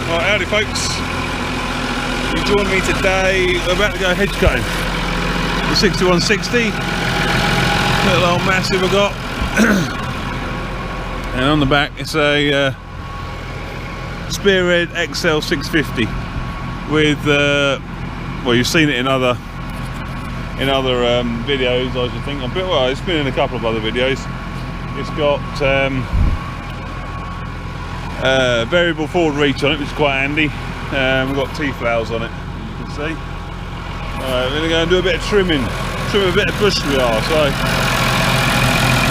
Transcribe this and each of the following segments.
Right, howdy folks. You join me today. We're about to go hedge cutting. The 6160. Little old Massey we got. And on the back it's a Spearhead Excel 650 with well, you've seen it in other videos, I should think. Well, it's been in a couple of other videos. It's got variable forward reach on it, which is quite handy. We've got T-flowers on it, as you can see. We're going to go and do a bit of trimming. Trim a bit of bush we are, so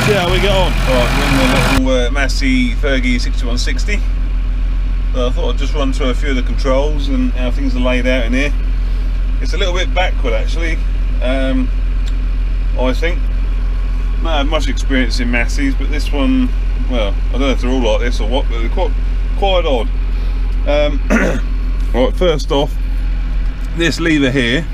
see how we get on. Right, we're in the little Massey Ferguson 6160. So I thought I'd just run through a few of the controls and how things are laid out in here. It's a little bit backward actually, I think. I don't have much experience in Masseys, but this one, well, I don't know if they're all like this or what, but they're quite odd. Right, first off, this lever here,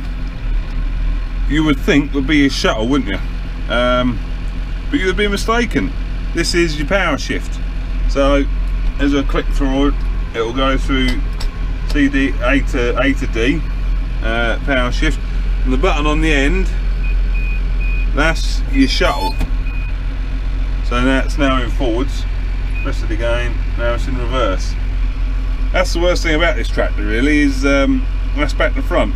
you would think would be your shuttle, wouldn't you? But you would be mistaken. This is your power shift. So as I click through it, it will go through CD A to D, power shift, and the button on the end, that's your shuttle. So that's now in forwards, press it again, now it's in reverse. That's the worst thing about this tractor really, is that's back to front.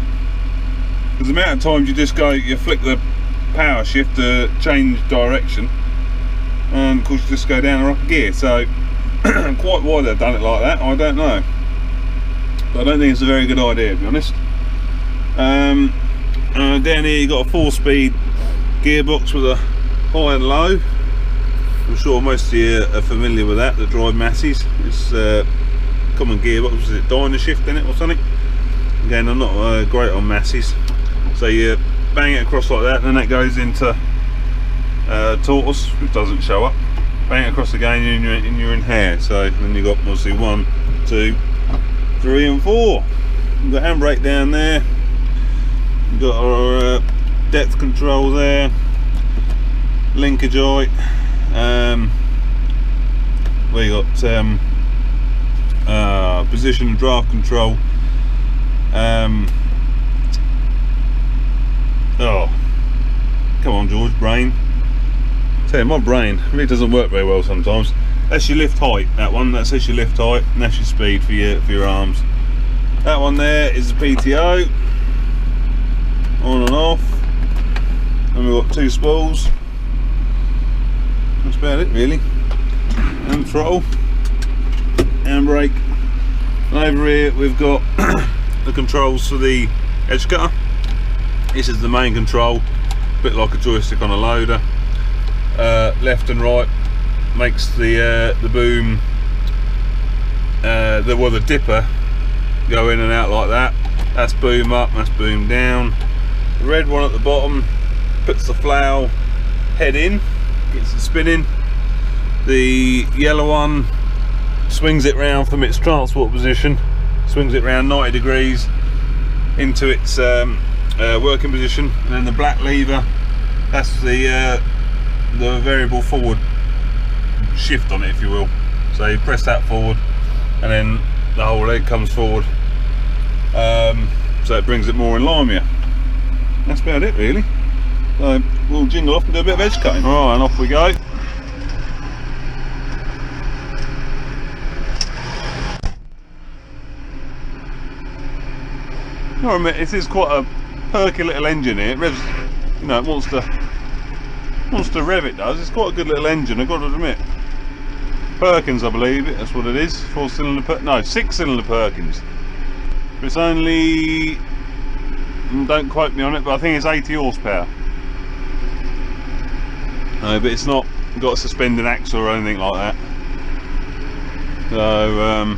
Because the amount of times you flick the power shift to change direction, and of course you just go down or up a gear. So quite why they've done it like that, I don't know. But I don't think it's a very good idea, to be honest. Down here you've got a 4-speed gearbox with a high and low. I'm sure most of you are familiar with that drive Masseys. It's common gearbox. Is it Dyna shift in it or something? Again, I'm not great on Masseys. So you bang it across like that, and then that goes into tortoise, which doesn't show up. Bang it across again, and you're in hare. So then you've got obviously 1, 2, 3 and 4. You've got handbrake down there. You've got our depth control there, linkage eye. We got position and draft control. Oh, come on, George, brain. Tell you, my brain really doesn't work very well sometimes. That's your lift height. That one. That says your lift height, and that's your speed for your arms. That one there is the PTO, on and off. And we've got 2 spools. That's about it really. And throttle, and brake. And over here we've got the controls for the edge cutter. This is the main control, a bit like a joystick on a loader. Left and right makes the boom, the dipper go in and out like that. That's boom up, that's boom down. The red one at the bottom puts the flow head in, gets it spinning. The yellow one swings it round from its transport position, swings it round 90 degrees into its working position, and then the black lever, that's the variable forward shift on it, if you will. So you press that forward, and then the whole leg comes forward, so it brings it more in line with you. That's about it really. So we'll jingle off and do a bit of edge cutting. Right, and off we go. I admit, this is quite a perky little engine here. It revs, you know, it wants to rev, it does. It's quite a good little engine, I've got to admit. Perkins, I believe it, that's what it is. 4-cylinder, no, 6-cylinder Perkins. But it's only, don't quote me on it, but I think it's 80 horsepower. No, but it's not got a suspended axle or anything like that. So,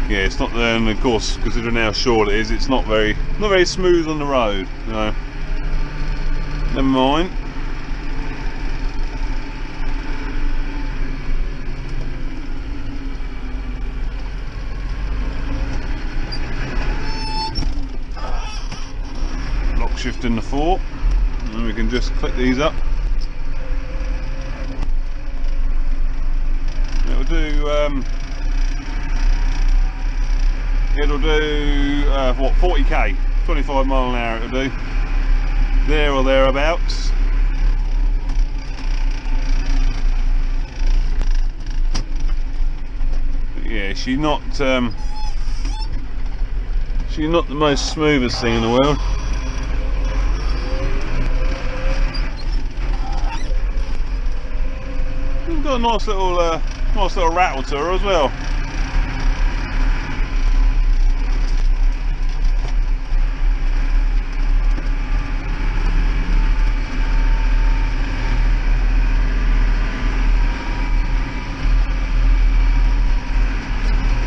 yeah, it's not there, and of course, considering how short it is, it's not very smooth on the road. No, never mind. Lock shift in the 4, and we can just click these up. It'll do it'll do what, 40k, 25 mile an hour it'll do, there or thereabouts. But yeah, she's not the most smoothest thing in the world. It's got a nice little rattle to her as well.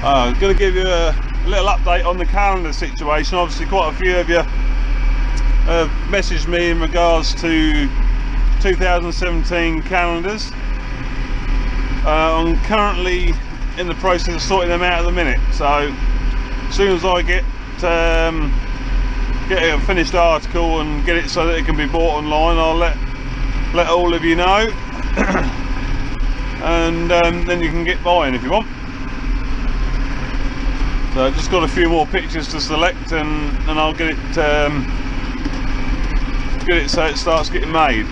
I'm going to give you a little update on the calendar situation. Obviously quite a few of you have messaged me in regards to 2017 calendars. I'm currently in the process of sorting them out at the minute, so as soon as I get a finished article and get it so that it can be bought online, I'll let all of you know. And then you can get buying if you want. So I've just got a few more pictures to select, and I'll get it so it starts getting made.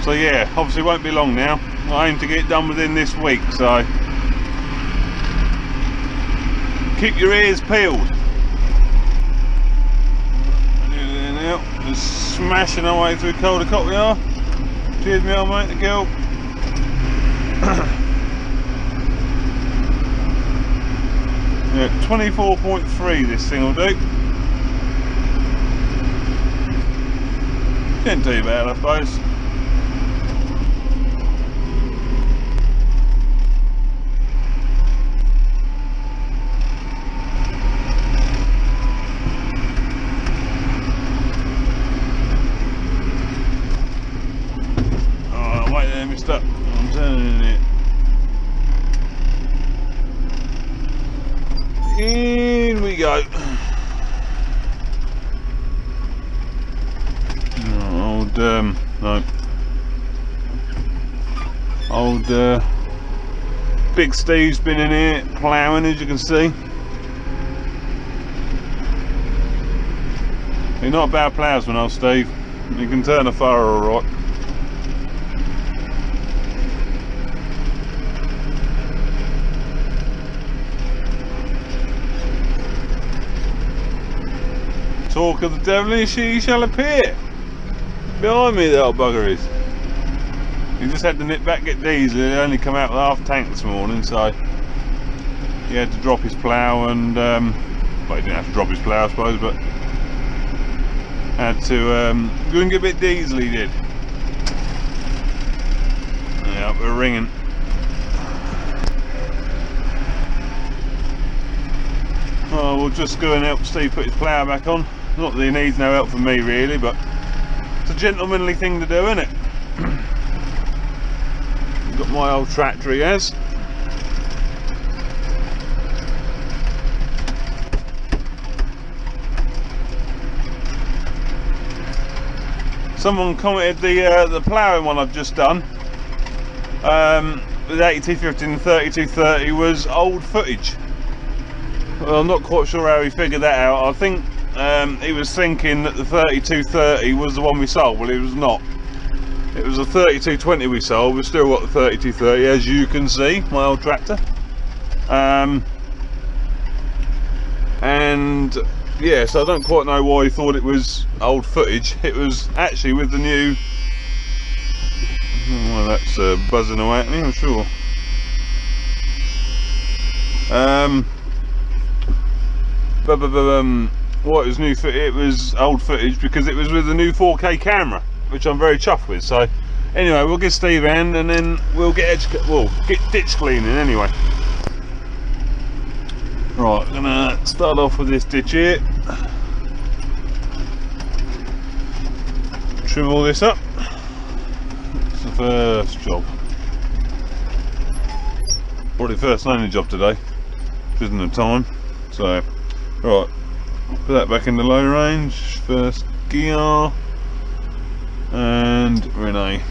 So yeah, obviously won't be long now. I aim to get it done within this week, so keep your ears peeled. Now, just smashing our way through Caldecott we are. Cheers me old mate, the girl. Yeah, 24.3 this thing will do. Ain't too bad, I suppose. Up. I'm turning it. In we go. Old Big Steve's been in here ploughing, as you can see. You're not a bad ploughsman, old Steve. You can turn a furrow all right. Talk of the devil and she shall appear. Behind me the old bugger is. He just had to nip back, get diesel. He only come out with half tank this morning, so he had to drop his plough and well, he didn't have to drop his plough I suppose, but had to go and get a bit diesel, he did. Yeah, we're ringing. Oh, we'll just go and help Steve put his plough back on. Not that he needs no help from me really, but it's a gentlemanly thing to do, isn't it? Got my old tractor he has. Someone commented the ploughing one I've just done, the 8250 and 3230 was old footage. Well, I'm not quite sure how he figured that out. I think he was thinking that the 3230 was the one we sold. Well, it was not. It was the 3220 we sold. We've still got the 3230, as you can see, my old tractor. And yeah, so I don't quite know why he thought it was old footage. It was actually with the new. Well, that's buzzing away at me, I'm sure. What was new footage? It was old footage because it was with the new 4K camera, which I'm very chuffed with. So anyway, we'll give Steve a hand and then we'll get ditch cleaning anyway. Right, I'm gonna start off with this ditch here. Trim all this up. It's the first job. Probably first and only job today. Isn't the time. So right, put that back in the low range, first gear, and Renee.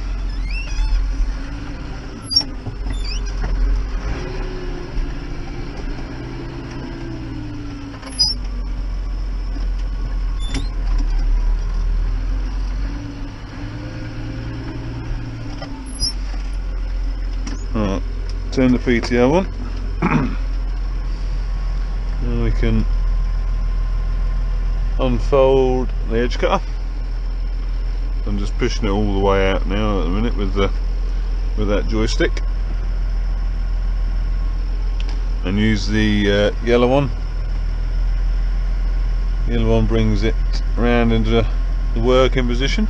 turn the PTO on. And we can unfold the edge cutter. I'm just pushing it all the way out now at the minute with that joystick, and use the yellow one. The yellow one brings it round into the working position,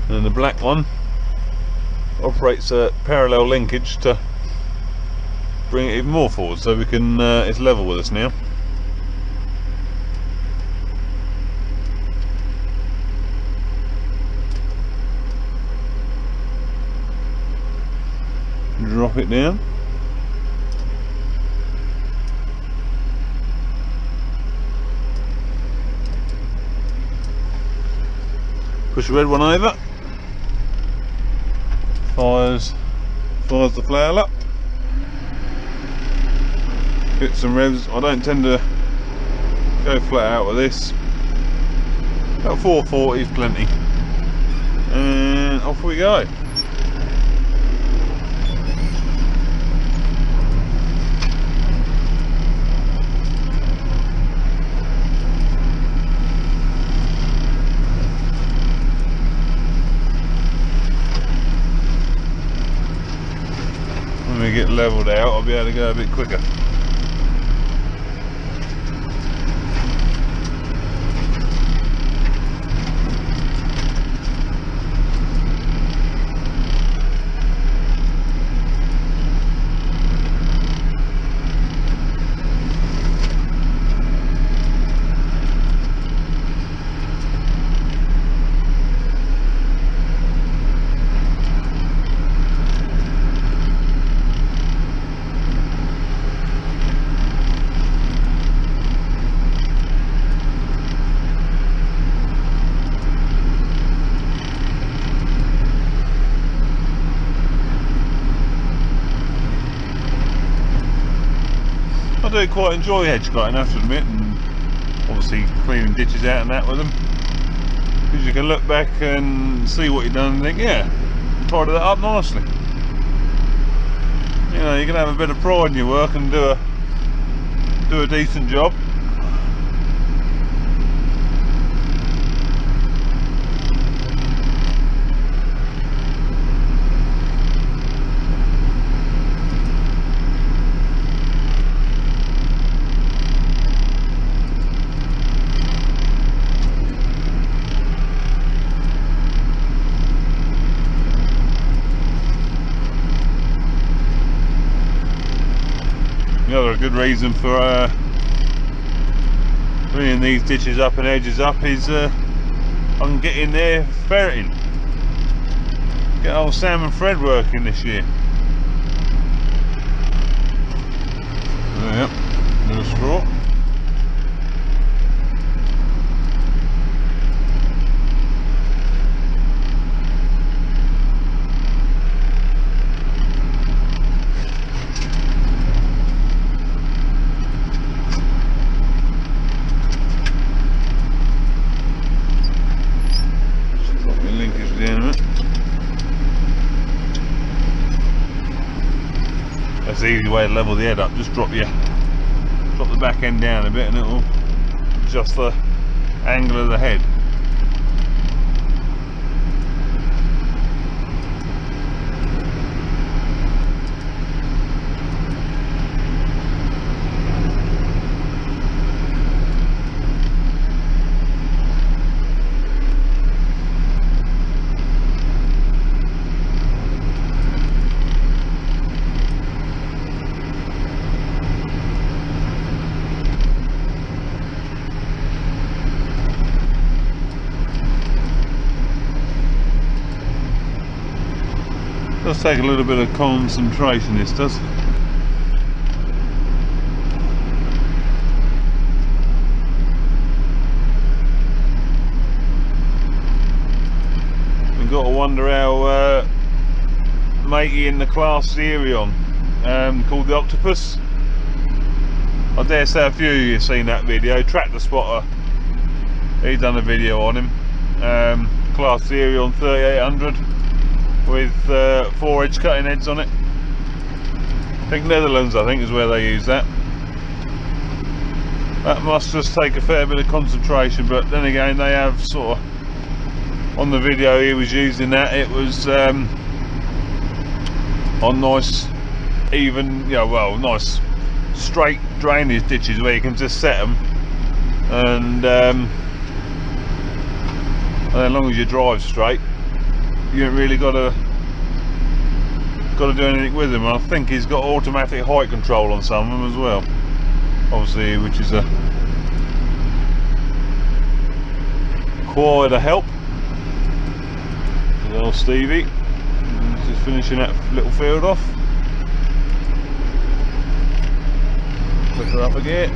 and the black one operates a parallel linkage to bring it even more forward, so we can it's level with us now. Drop it down. Push the red one over. Fires the flail up. Get some revs. I don't tend to go flat out with this. About 440 is plenty. And off we go. When we get levelled out, I'll be able to go a bit quicker. I do quite enjoy hedge cutting, I have to admit, and obviously cleaning ditches out and that with them, because you can look back and see what you've done and think, yeah, tidied that up nicely. You know, you can have a bit of pride in your work and do a decent job. Another good reason for cleaning these ditches up and edges up is I can get in there ferreting. Get old Sam and Fred working this year. Yep, little straw. That's the easy way to level the head up. Just drop the back end down a bit and it'll adjust the angle of the head. Does take a little bit of concentration, this does. We've got to wonder how matey in the class Serion called the octopus. I dare say a few of you have seen that video. Tractor Spotter, he's done a video on him. Class Serion 3800. with 4 edge cutting heads on it. I think Netherlands, I think, is where they use that. That must just take a fair bit of concentration, but then again, they have sort of, on the video he was using that, it was on nice, even, you know, well, nice straight drainage ditches where you can just set them, and as long as you drive straight, you haven't really got to do anything with them. I think he's got automatic height control on some of them as well, obviously, which is quite a help. Good old Stevie, just finishing that little field off. Click her up again.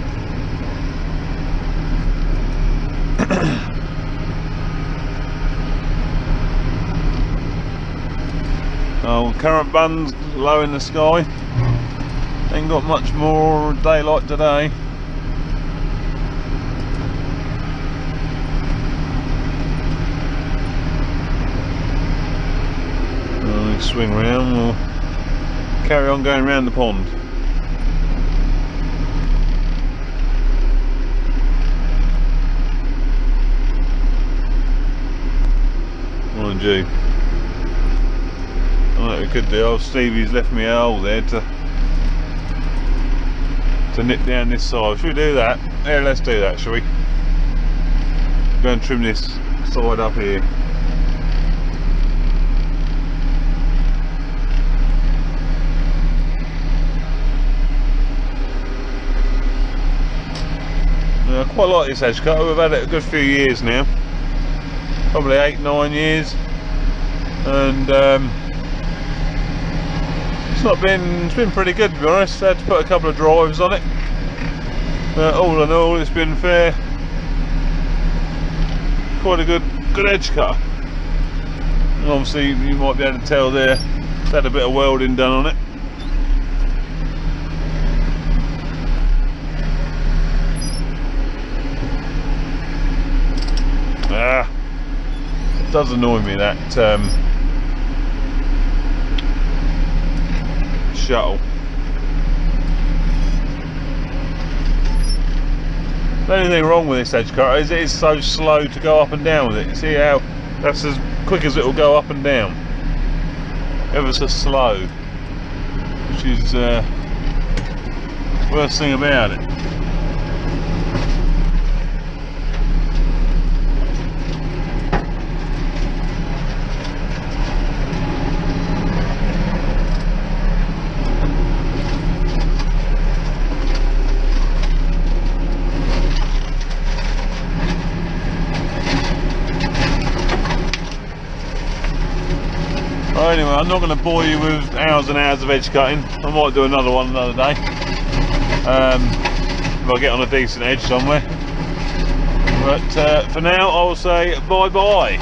Oh, current bun's low in the sky. Ain't got much more daylight today. I'll swing round, we'll carry on going round the pond. Mind you, what we could do, old Stevie's left me a hole there to nip down this side. Should we do that? Yeah, let's do that, shall we? Go and trim this side up here. I quite like this edge cutter. We've had it a good few years now, probably 8-9 years, and it's been pretty good, to be honest. I had to put a couple of drives on it, but all in all, it's been fair. Quite a good edge cutter. And obviously, you might be able to tell there, it's had a bit of welding done on it. It does annoy me, that shuttle. The only thing wrong with this edge cutter is it is so slow to go up and down with it. You see how that's as quick as it will go up and down, ever so slow, which is worst thing about it. Anyway, I'm not going to bore you with hours and hours of edge cutting. I might do another one another day, if I get on a decent edge somewhere. But for now, I'll say bye bye.